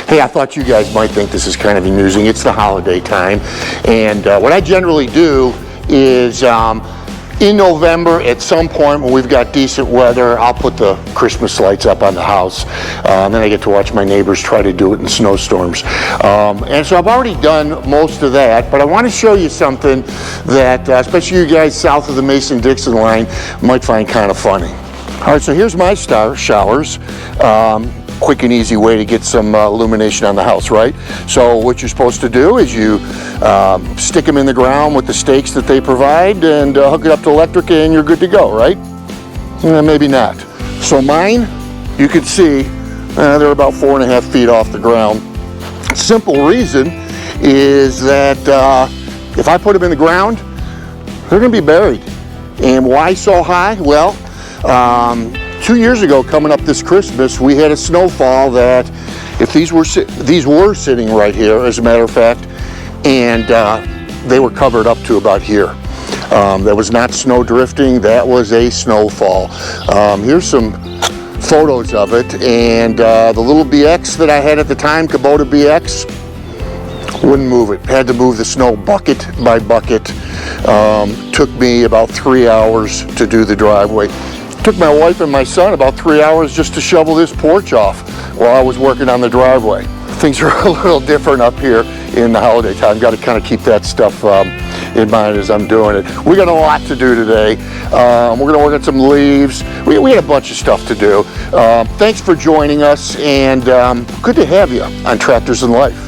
Hey, I thought you guys might think this is kind of amusing. It's the holiday time, and what I generally do is in November, at some point when we've got decent weather, I'll put the Christmas lights up on the house. Then I get to watch my neighbors try to do it in snowstorms. And so I've already done most of that, but I want to show you something that, especially you guys south of the Mason-Dixon line, might find kind of funny. All right, so here's my showers. Quick and easy way to get some illumination on the house, right? So what you're supposed to do is you stick them in the ground with the stakes that they provide and hook it up to electric and you're good to go, right? Maybe not. So mine, you can see, they're about 4.5 feet off the ground. Simple reason is that if I put them in the ground, they're gonna be buried. And why so high? Well, 2 years ago, coming up this Christmas, we had a snowfall that, if these were sitting right here, as a matter of fact, and they were covered up to about here. That was not snow drifting, that was a snowfall. Here's some photos of it, and the little BX that I had at the time, Kubota BX, wouldn't move it. Had to move the snow bucket by bucket. Took me about 3 hours to do the driveway. Took my wife and my son about 3 hours just to shovel this porch off while I was working on the driveway. Things are a little different up here in the holiday time. Got to kind of keep that stuff in mind as I'm doing it. We got a lot to do today. We're going to work on some leaves. We had a bunch of stuff to do. Thanks for joining us, and good to have you on Tractors in Life.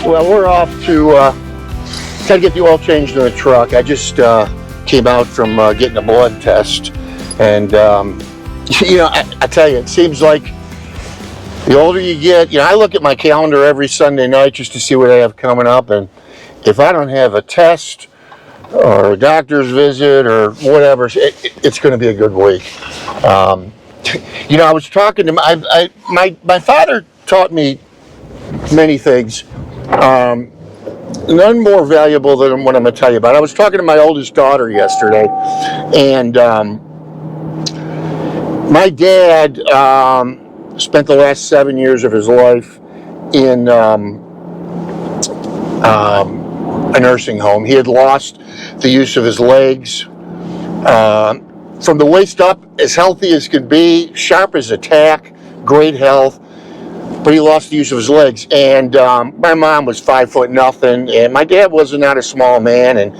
Well, we're off to try to get the oil changed in the truck. I just came out from getting a blood test, and you know, I tell you, it seems like the older you get, you know, I look at my calendar every Sunday night just to see what I have coming up, and if I don't have a test or a doctor's visit or whatever, it's going to be a good week. You know, I was talking to my father taught me many things. None more valuable than what I'm going to tell you about. I was talking to my oldest daughter yesterday, and my dad spent the last 7 years of his life in a nursing home. He had lost the use of his legs. From the waist up, as healthy as could be, sharp as a tack, great health. But he lost the use of his legs, and my mom was 5 foot nothing, and my dad was not a small man, and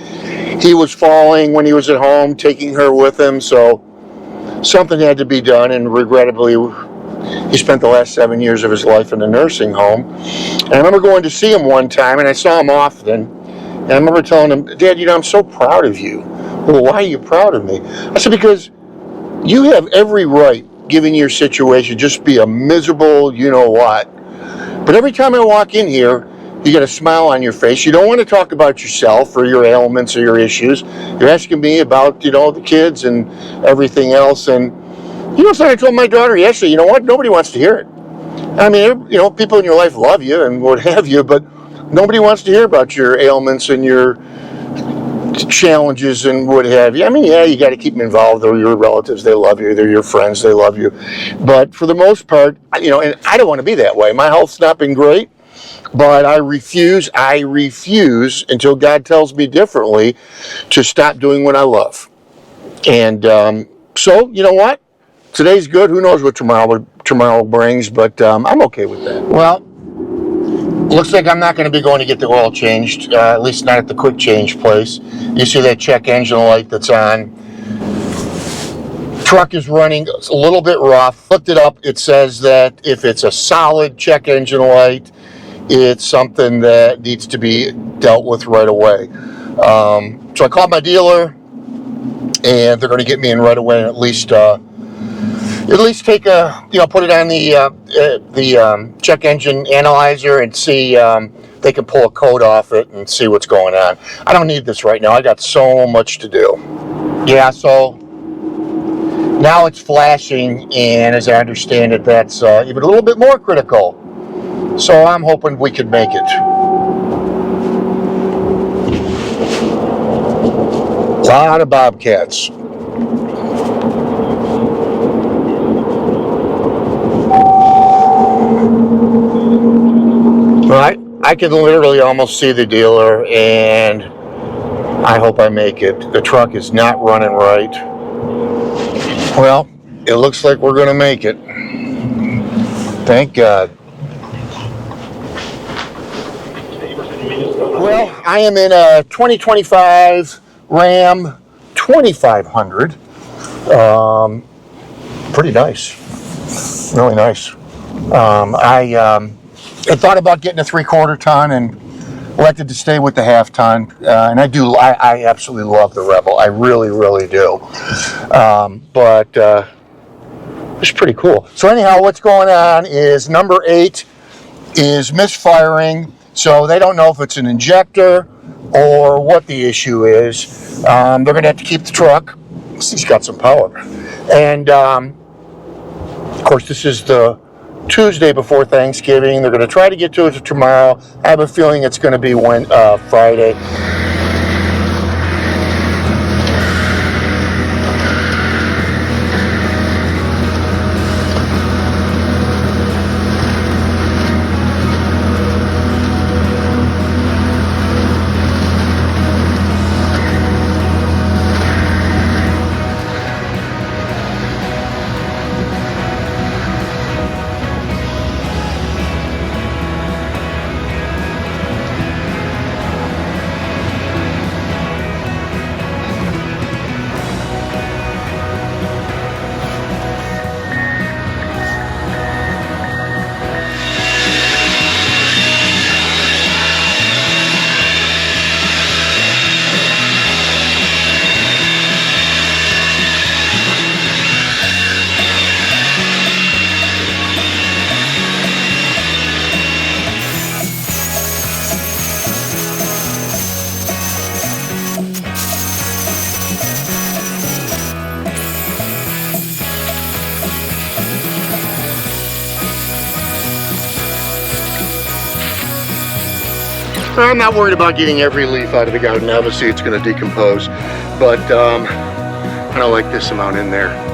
he was falling when he was at home, taking her with him, so something had to be done, and regrettably, he spent the last 7 years of his life in a nursing home. And I remember going to see him one time, and I saw him often, and I remember telling him, Dad, you know, I'm so proud of you. Well, why are you proud of me? I said, because you have every right, given your situation, just be a miserable you-know-what. But every time I walk in here, you got a smile on your face. You don't want to talk about yourself or your ailments or your issues. You're asking me about, you know, the kids and everything else. And, you know, so I told my daughter yesterday, you know what, nobody wants to hear it. I mean, you know, people in your life love you and what have you, but nobody wants to hear about your ailments and your challenges and what have you. I mean, yeah, you got to keep them involved. They're your relatives, they love you. They're your friends, they love you. But for the most part, you know, and I don't want to be that way. My health's not been great, but I refuse until God tells me differently to stop doing what I love. And so, you know what? Today's good. Who knows what tomorrow brings, but I'm okay with that. Well, looks like I'm not going to be going to get the oil changed, at least not at the quick change place. You see that check engine light that's on. Truck is running a little bit rough. Looked it up. It says that if it's a solid check engine light, it's something that needs to be dealt with right away. So I called my dealer, and they're going to get me in right away and at least take a, you know, put it on the check engine analyzer and see they can pull a code off it and see what's going on. I don't need this right now. I got so much to do. Yeah, so now it's flashing, and as I understand it, that's even a little bit more critical. So I'm hoping we can make it. A lot of bobcats. Right, I can literally almost see the dealer, and I hope I make it. The truck is not running right. Well, it looks like we're going to make it. Thank God. Well, I am in a 2025 Ram 2500. Pretty nice. Really nice. I thought about getting a 3/4 ton and elected to stay with the 1/2 ton. And I absolutely love the Rebel. I really, really do. But it's pretty cool. So anyhow, what's going on is number 8 is misfiring. So they don't know if it's an injector or what the issue is. They're going to have to keep the truck. He's got some power. And of course, this is the Tuesday before Thanksgiving. They're going to try to get to it tomorrow. I have a feeling it's going to be Friday. I'm not worried about getting every leaf out of the garden. Obviously, it's going to decompose, but I don't like this amount in there.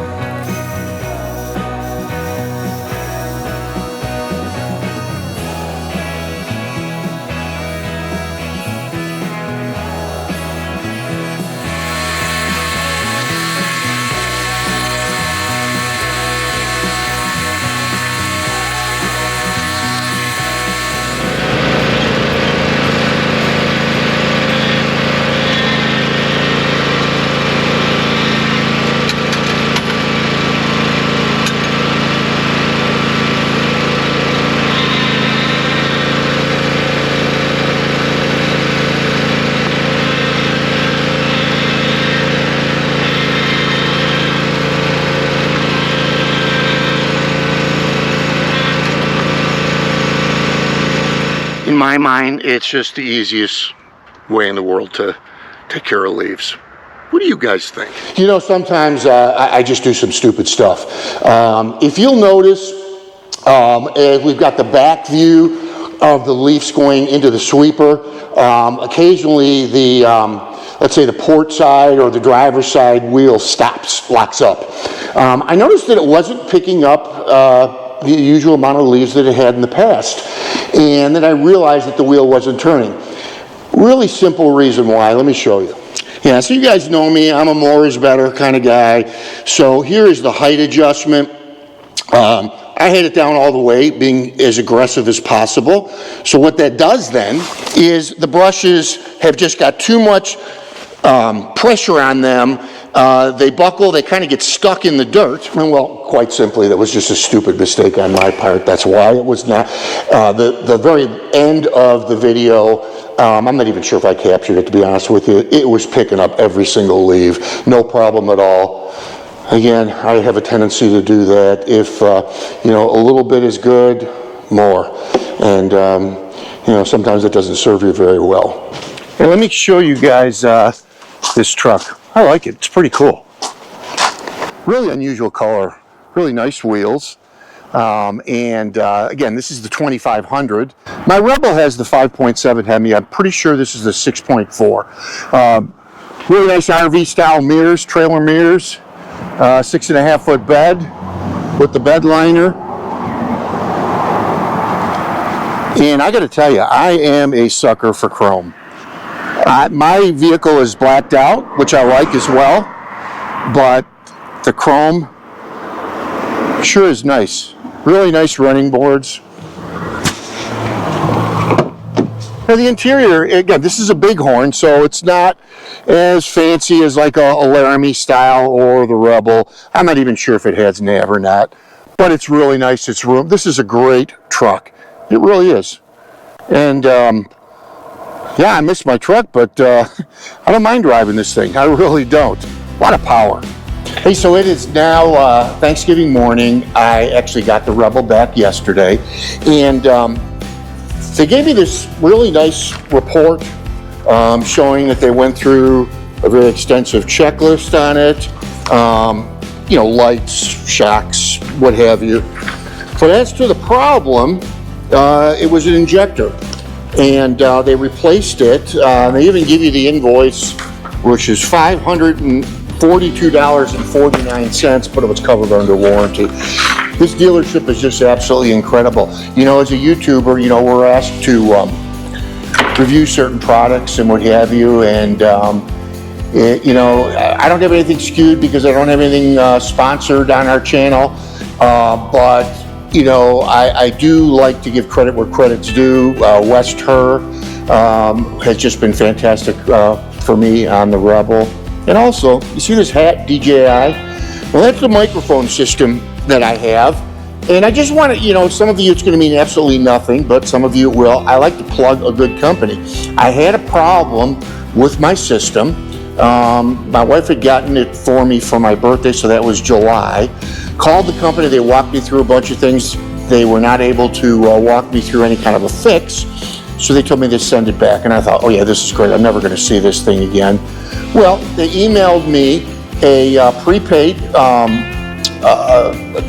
In my mind, it's just the easiest way in the world to take care of leaves. What do you guys think? You know, sometimes I just do some stupid stuff. If you'll notice, we've got the back view of the leaves going into the sweeper. Occasionally the, let's say the port side or the driver's side wheel locks up. I noticed that it wasn't picking up the usual amount of leaves that it had in the past. And then I realized that the wheel wasn't turning. Really simple reason why. Let me show you. Yeah, so you guys know me. I'm a more is better kind of guy. So here is the height adjustment. I had it down all the way, being as aggressive as possible. So what that does then is the brushes have just got too much pressure on them. They buckle, they kind of get stuck in the dirt. And well, quite simply, that was just a stupid mistake on my part. That's why it was not. The very end of the video, I'm not even sure if I captured it, to be honest with you. It was picking up every single leaf, no problem at all. Again, I have a tendency to do that. If, you know, a little bit is good, more. And, you know, sometimes it doesn't serve you very well. And let me show you guys this truck. I like it. It's pretty cool. Really unusual color. Really nice wheels. Again, this is the 2500. My Rebel has the 5.7 Hemi. I'm pretty sure this is the 6.4. Really nice RV style mirrors, trailer mirrors. 6.5 foot bed with the bed liner. And I got to tell you, I am a sucker for chrome. My vehicle is blacked out, which I like as well, but the chrome sure is nice. Really nice running boards. Now the interior, again, this is a Bighorn, so it's not as fancy as like a Laramie style or the Rebel. I'm not even sure if it has nav or not, but it's really nice. It's room. This is a great truck. It really is. And yeah, I miss my truck, but I don't mind driving this thing. I really don't. A lot of power. Hey, so it is now Thanksgiving morning. I actually got the Rebel back yesterday, and they gave me this really nice report showing that they went through a very extensive checklist on it. You know, lights, shocks, what have you. But as to the problem, it was an injector, and they replaced it. They even give you the invoice, which is $542.49, but it was covered under warranty. This dealership is just absolutely incredible. You know, as a YouTuber, you know, we're asked to review certain products and what have you, and you know, I don't have anything skewed because I don't have anything sponsored on our channel, but you know, I do like to give credit where credit's due. West Her has just been fantastic for me on the Rebel. And also, you see this hat, DJI? Well, that's the microphone system that I have. And I just want to, you know, some of you it's going to mean absolutely nothing, but some of you it will. I like to plug a good company. I had a problem with my system. My wife had gotten it for me for my birthday, so that was July. Called the company, they walked me through a bunch of things. They were not able to walk me through any kind of a fix, so they told me to send it back. And I thought, oh yeah, this is great. I'm never going to see this thing again. Well, they emailed me a prepaid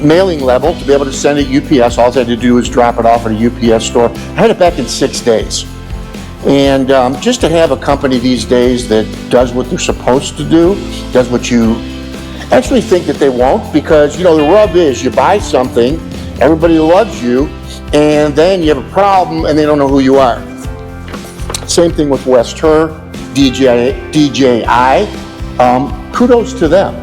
mailing level to be able to send it UPS. All I had to do was drop it off at a UPS store. I had it back in 6 days. And just to have a company these days that does what they're supposed to do, does what you actually think that they won't, because, you know, the rub is you buy something, everybody loves you, and then you have a problem and they don't know who you are. Same thing with West Her, DJI. Kudos to them.